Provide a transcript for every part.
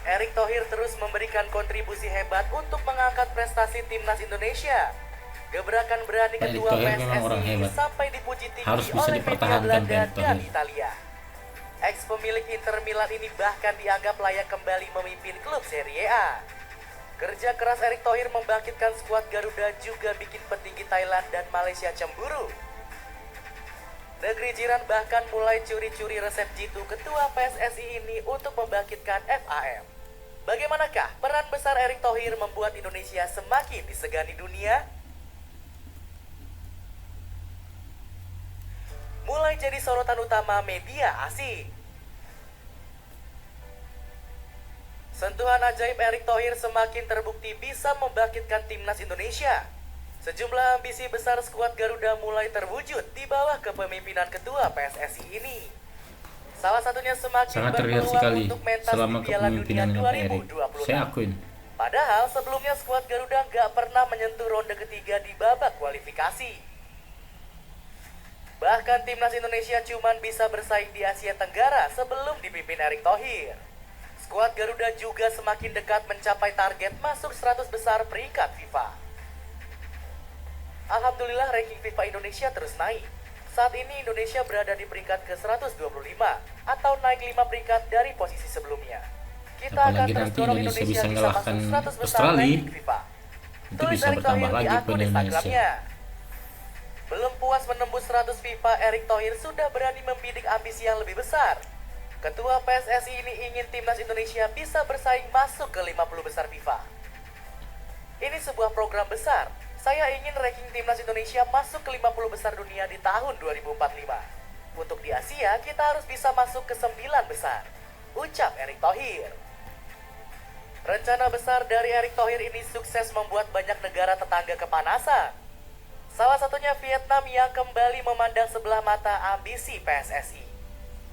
Erick Thohir terus memberikan kontribusi hebat untuk mengangkat prestasi timnas Indonesia. Gebrakan berani Pak Erick ketua Thohir memang PSSI orang ini hebat. sampai dipuji Harus tinggi bisa oleh media dipertahankan Belanda Pak Erick dan Thohir. Italia. Ex pemilik Inter Milan ini bahkan dianggap layak kembali memimpin klub Serie A. Kerja keras Erick Thohir membangkitkan skuad Garuda juga bikin petinggi Thailand dan Malaysia cemburu. Negeri jiran bahkan mulai curi-curi resep jitu ketua PSSI ini untuk membangkitkan FAM. Bagaimanakah peran besar Erick Thohir membuat Indonesia semakin disegani dunia? Mulai jadi sorotan utama media asing. Sentuhan ajaib Erick Thohir semakin terbukti bisa membangkitkan timnas Indonesia. Sejumlah ambisi besar skuad Garuda mulai terwujud di bawah kepemimpinan ketua PSSI ini. Salah satunya semakin Sangat terlihat berpeluang sekali untuk mentas selama di Piala Dunia kepemimpinannya Pak Erick. 2026. Saya akuin. Padahal sebelumnya skuad Garuda nggak pernah menyentuh ronde ketiga di babak kualifikasi. Bahkan timnas Indonesia cuma bisa bersaing di Asia Tenggara sebelum dipimpin Erick Thohir. Skuad Garuda juga semakin dekat mencapai target masuk 100 besar peringkat FIFA. Alhamdulillah ranking FIFA Indonesia terus naik. Saat ini Indonesia berada di peringkat ke-125 atau naik 5 peringkat dari posisi sebelumnya. Kita akan Apalagi terus nanti dorong Indonesia bisa masuk mengalahkan 100 besar Australia, ranking FIFA. itu Tulis bisa Erick bertambah Thohir di lagi akun poin Indonesia. Instagramnya. Belum puas menembus 100 FIFA, Erick Thohir sudah berani membidik ambisi yang lebih besar. Ketua PSSI ini ingin timnas Indonesia bisa bersaing masuk ke 50 besar FIFA. Ini sebuah program besar. Saya ingin ranking timnas Indonesia masuk ke 50 besar dunia di tahun 2045. Untuk di Asia, kita harus bisa masuk ke 9 besar. Ucap Erick Thohir. Rencana besar dari Erick Thohir ini sukses membuat banyak negara tetangga kepanasan. Salah satunya Vietnam yang kembali memandang sebelah mata ambisi PSSI.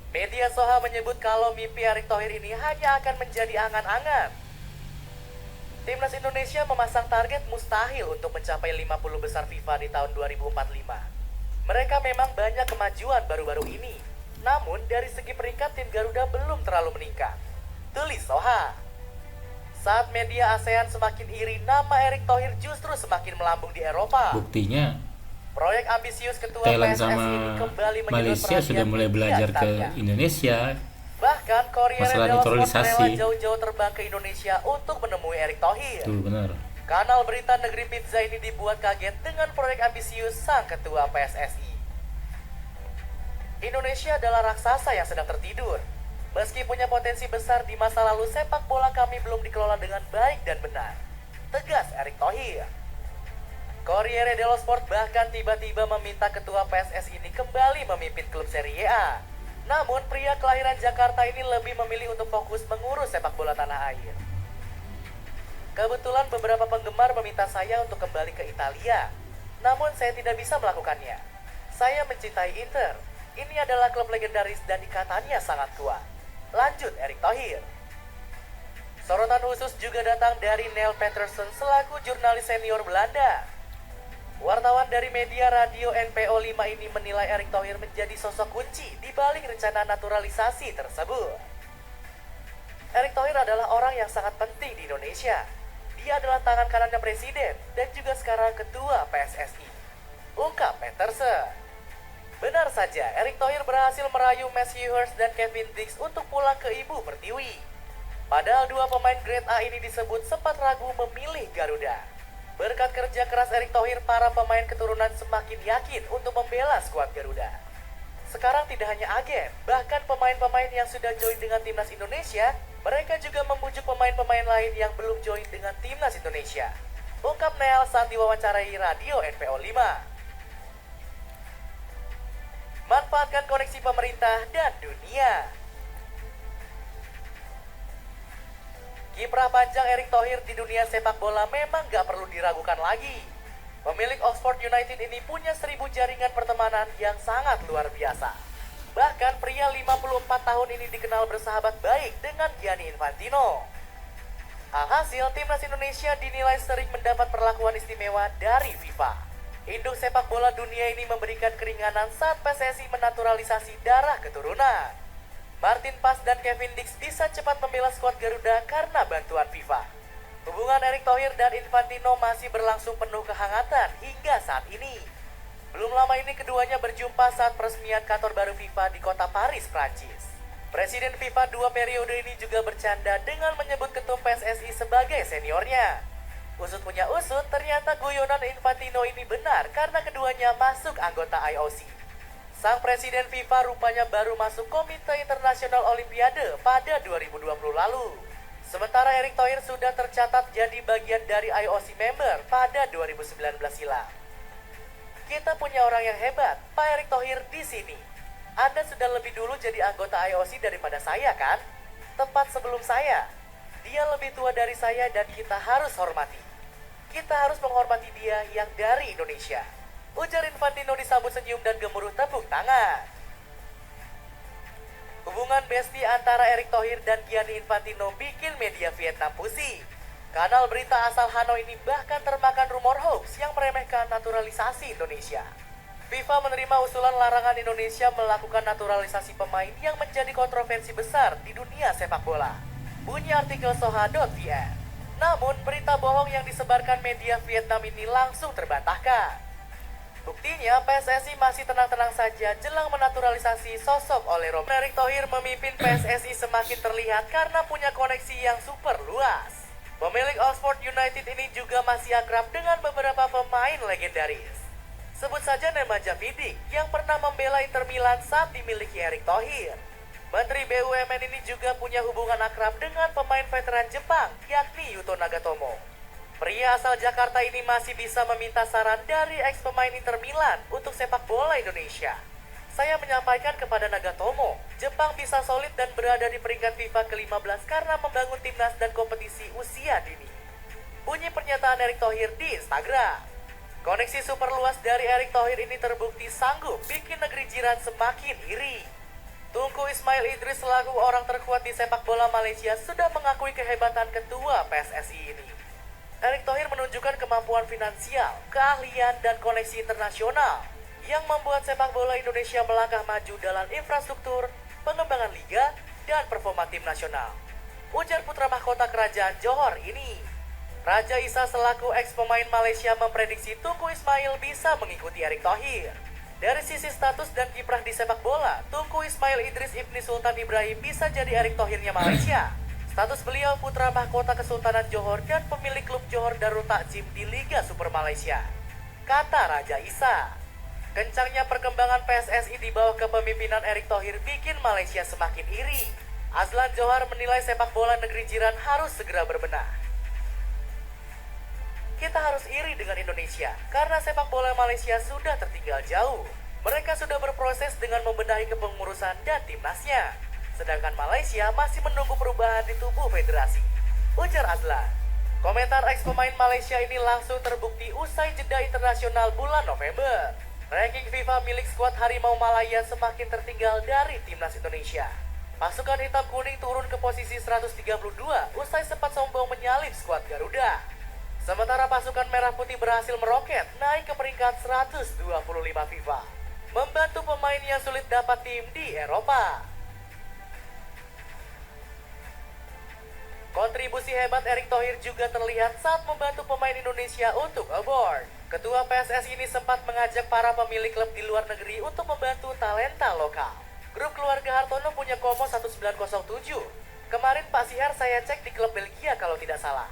Media Soha menyebut kalau mimpi Erick Thohir ini hanya akan menjadi angan-angan. Timnas Indonesia memasang target mustahil untuk mencapai 50 besar FIFA di tahun 2045. Mereka memang banyak kemajuan baru-baru ini. Namun dari segi peringkat tim Garuda belum terlalu meningkat. Tulis Soha. Saat media ASEAN semakin iri, nama Erick Thohir justru semakin melambung di Eropa. Buktinya Proyek ambisius ketua Thailand PSSI sama ini kembali menyedot Malaysia perhatian sudah mulai dunia belajar ke tanya. Indonesia. Bahkan Corriere Masalah dello Sport naturalisasi. rela jauh-jauh terbang ke Indonesia untuk menemui Erick Thohir. Tuh benar. Kanal berita Negeri Pizza ini dibuat kaget dengan proyek ambisius sang ketua PSSI. Indonesia adalah raksasa yang sedang tertidur. Meski punya potensi besar di masa lalu, sepak bola kami belum dikelola dengan baik dan benar. Tegas Erick Thohir. Corriere dello Sport bahkan tiba-tiba meminta ketua PSSI ini kembali memimpin klub Serie A. Namun pria kelahiran Jakarta ini lebih memilih untuk fokus mengurus sepak bola tanah air. Kebetulan beberapa penggemar meminta saya untuk kembali ke Italia. Namun saya tidak bisa melakukannya. Saya mencintai Inter. Ini adalah klub legendaris dan ikatannya sangat kuat. Lanjut Erick Thohir. Sorotan khusus juga datang dari Neil Peterson selaku jurnalis senior Belanda. Wartawan dari media radio NPO 5 ini menilai Erick Thohir menjadi sosok kunci di balik rencana naturalisasi tersebut. Erick Thohir adalah orang yang sangat penting di Indonesia. Dia adalah tangan kanannya presiden dan juga sekarang ketua PSSI. Ungkap Peterson. Benar saja, Erick Thohir berhasil merayu Matthew Hurst dan Kevin Dix untuk pulang ke Ibu Pertiwi. Padahal dua pemain grade A ini disebut sempat ragu memilih Garuda. Berkat kerja keras Erick Thohir, para pemain keturunan semakin yakin untuk membela skuad Garuda. Sekarang tidak hanya agen, bahkan pemain-pemain yang sudah join dengan timnas Indonesia, mereka juga membujuk pemain-pemain lain yang belum join dengan timnas Indonesia. Ungkap Neil saat diwawancarai radio NPO 5. Manfaatkan koneksi pemerintah dan dunia. Kiprah panjang Erick Thohir di dunia sepak bola memang gak perlu diragukan lagi. Pemilik Oxford United ini punya 1000 jaringan pertemanan yang sangat luar biasa. Bahkan pria 54 tahun ini dikenal bersahabat baik dengan Gianni Infantino. Alhasil, timnas Indonesia dinilai sering mendapat perlakuan istimewa dari FIFA. Induk sepak bola dunia ini memberikan keringanan saat PSSI menaturalisasi darah keturunan. Martin Paes dan Kevin Dix bisa cepat membela skuad Garuda karena bantuan FIFA. Hubungan Erick Thohir dan Infantino masih berlangsung penuh kehangatan hingga saat ini. Belum lama ini keduanya berjumpa saat peresmian kantor baru FIFA di kota Paris, Prancis. Presiden FIFA 2 periode ini juga bercanda dengan menyebut ketum PSSI sebagai seniornya. Usut punya usut, ternyata guyonan Infantino ini benar karena keduanya masuk anggota IOC. Sang presiden FIFA rupanya baru masuk Komite Internasional Olimpiade pada 2020 lalu. Sementara Erick Thohir sudah tercatat jadi bagian dari IOC member pada 2019 silam. Kita punya orang yang hebat, Pak Erick Thohir di sini. Anda sudah lebih dulu jadi anggota IOC daripada saya kan? Tepat sebelum saya. Dia lebih tua dari saya dan kita harus hormati. Kita harus menghormati dia yang dari Indonesia. Ujar Infantino disambut senyum dan gemuruh tepuk tangan. Hubungan bestie antara Erick Thohir dan Gianni Infantino bikin media Vietnam pusing. Kanal berita asal Hanoi ini bahkan termakan rumor hoax yang meremehkan naturalisasi Indonesia. FIFA menerima usulan larangan Indonesia melakukan naturalisasi pemain yang menjadi kontroversi besar di dunia sepak bola. Bunyi artikel soha.vn. Namun, berita bohong yang disebarkan media Vietnam ini langsung terbantahkan. Buktinya, PSSI masih tenang-tenang saja jelang menaturalisasi sosok oleh Erick Thohir memimpin PSSI semakin terlihat karena punya koneksi yang super luas. Pemilik Oxford United ini juga masih akrab dengan beberapa pemain legendaris. Sebut saja Nemanja Vidic yang pernah membela Inter Milan saat dimiliki Erick Thohir. Menteri BUMN ini juga punya hubungan akrab dengan pemain veteran Jepang, yakni Yuto Nagatomo. Pria asal Jakarta ini masih bisa meminta saran dari ex-pemain Inter Milan untuk sepak bola Indonesia. Saya menyampaikan kepada Nagatomo, Jepang bisa solid dan berada di peringkat FIFA ke-15 karena membangun timnas dan kompetisi usia dini. Bunyi pernyataan Erick Thohir di Instagram. Koneksi super luas dari Erick Thohir ini terbukti sanggup bikin negeri jiran semakin iri. Tunku Ismail Idris selaku orang terkuat di sepak bola Malaysia sudah mengakui kehebatan ketua PSSI ini. Erick Thohir menunjukkan kemampuan finansial, keahlian, dan koneksi internasional yang membuat sepak bola Indonesia melangkah maju dalam infrastruktur, pengembangan liga, dan performa tim nasional. Ujar putra mahkota kerajaan Johor ini. Raja Isa selaku ex-pemain Malaysia memprediksi Tunku Ismail bisa mengikuti Erick Thohir. Dari sisi status dan kiprah di sepak bola, Tunku Ismail Idris Ibni Sultan Ibrahim bisa jadi Erick Thohirnya Malaysia. Status beliau putra mahkota Kesultanan Johor dan pemilik klub Johor Darul Takzim di Liga Super Malaysia. Kata Raja Isa. Kencangnya perkembangan PSSI di bawah kepemimpinan Erick Thohir bikin Malaysia semakin iri. Azlan Johar menilai sepak bola negeri jiran harus segera berbenah. Kita harus iri dengan Indonesia karena sepak bola Malaysia sudah tertinggal jauh. Mereka sudah berproses dengan membenahi kepengurusan dan timnasnya. Sedangkan Malaysia masih menunggu perubahan di tubuh federasi. Ujar Azlan. Komentar ex-pemain Malaysia ini langsung terbukti usai jeda internasional bulan November. Ranking FIFA milik skuad Harimau Malaya semakin tertinggal dari timnas Indonesia. Pasukan hitam kuning turun ke posisi 132 usai sempat sombong menyalip skuad Garuda. Sementara pasukan merah putih berhasil meroket naik ke peringkat 125 FIFA. Membantu pemain yang sulit dapat tim di Eropa. Kontribusi hebat Erick Thohir juga terlihat saat membantu pemain Indonesia untuk aboard. Ketua PSSI ini sempat mengajak para pemilik klub di luar negeri untuk membantu talenta lokal. Grup keluarga Hartono punya Komo 1907. Kemarin Pak Sihar saya cek di klub Belgia kalau tidak salah.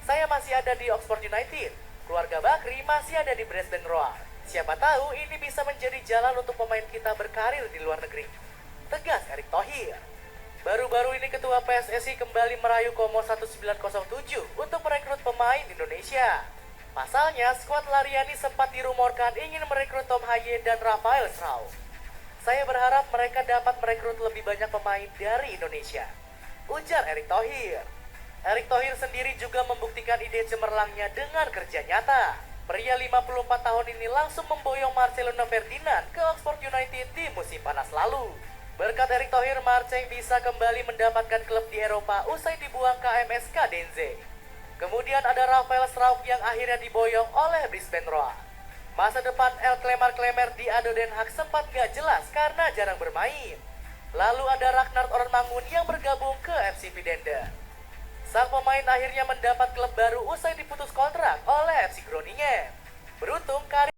Saya masih ada di Oxford United. Keluarga Bakri masih ada di Dresden Roar. Siapa tahu ini bisa menjadi jalan untuk pemain kita berkarir di luar negeri. Tegas Erick Thohir. Baru-baru ini Ketua PSSI kembali merayu Komo 1907 untuk merekrut pemain Indonesia. Pasalnya, skuad Lariani sempat dirumorkan ingin merekrut Tom Haye dan Rafael Strauss. Saya berharap mereka dapat merekrut lebih banyak pemain dari Indonesia. Ujar Erick Thohir. Erick Thohir sendiri juga membuktikan ide cemerlangnya dengan kerja nyata. Pria 54 tahun ini langsung memboyong Marcelino Ferdinand ke Oxford United di musim panas lalu. Berkat Erick Thohir, Marceng bisa kembali mendapatkan klub di Eropa usai dibuang KMS Kadenze. Kemudian ada Rafael Strauch yang akhirnya diboyong oleh Brisbane Roar. Masa depan El Clemar-Clemer di Ado Den Haag sempat gak jelas karena jarang bermain. Lalu ada Ragnar Ornmangun yang bergabung ke FC Vidende. Sang pemain akhirnya mendapat klub baru usai diputus kontrak oleh FC Groningen. Beruntung karir